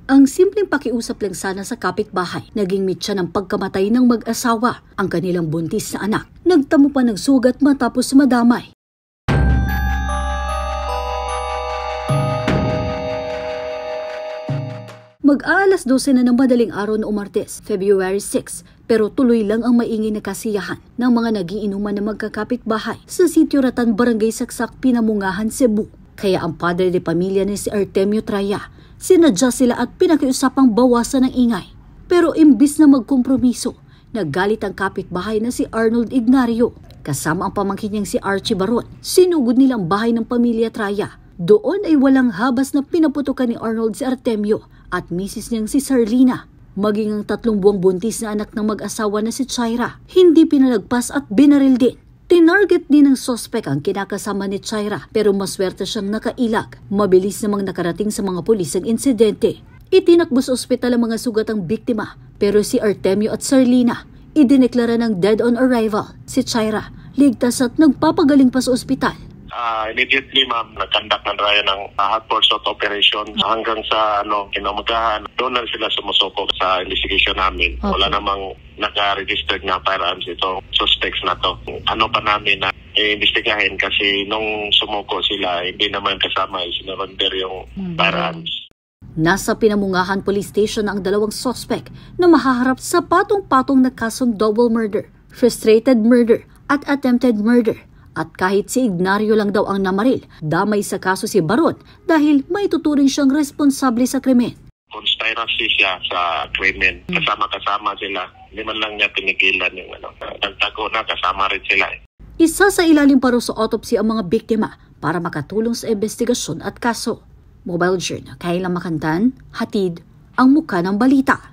Ang simpleng pakiusap lang sana sa kapitbahay, naging mitya ng pagkamatay ng mag-asawa, ang kanilang buntis na anak. Nagtamo pa ng sugat matapos madamay. Mag-aalas 12 na ng madaling araw noong Martes, February 6, pero tuloy lang ang maingay na kasiyahan ng mga nagiinuman na magkakapitbahay sa Sitio Ratan, Barangay Saksak, Pinamungahan, Cebu. Kaya ang padre de pamilya ni si Artemio Traya, sinadya sila at pinakiusapang bawasan ng ingay. Pero imbis na magkompromiso, naggalit ang kapitbahay na si Arnold Ignario. Kasama ang pamangkin niyang si Archie Baron, sinugod nilang bahay ng pamilya Traya. Doon ay walang habas na pinaputukan ni Arnold si Artemio at misis niyang si Sarlina. Maging ang 3 buwang buntis na anak ng mag-asawa na si Chaira, hindi pinalagpas at binaril din. Tinarget din ng sospek ang kinakasama ni Chaira pero maswerte siyang nakailag. Mabilis namang nakarating sa mga pulis ang insidente. Itinakbo sa ospital ang mga sugatang biktima pero si Artemio at Sarlina idineklara ng dead on arrival. Si Chaira ligtas at nagpapagaling pa sa ospital. Immediately, ma'am, nag-conduct ng Raya ng hot pursuit operation hanggang sa kinamagahan. Doon na sila sumusukok sa investigation namin. Okay. Wala namang naka-registered na firearms itong suspects na to. Ano pa namin na i-investigahin kasi nung sumuko sila, hindi naman kasama sinurrender yung firearms. Nasa Pinamungahan Police Station ang 2 suspect na mahaharap sa patong-patong na kasong double murder, frustrated murder at attempted murder. At kahit si Ignario lang daw ang namaril, damay sa kaso si Baron dahil may tuturing siyang responsable sa krimen. Conspiracy siya sa krimen. Kasama-kasama sila. Hindi man lang niya pinigilan yung nagtago na, kasama rin sila. Isa sa ilalim pa sa autopsy ang mga biktima para makatulong sa investigasyon at kaso. Mobile Journal, Kayla Makantan, hatid ang muka ng balita.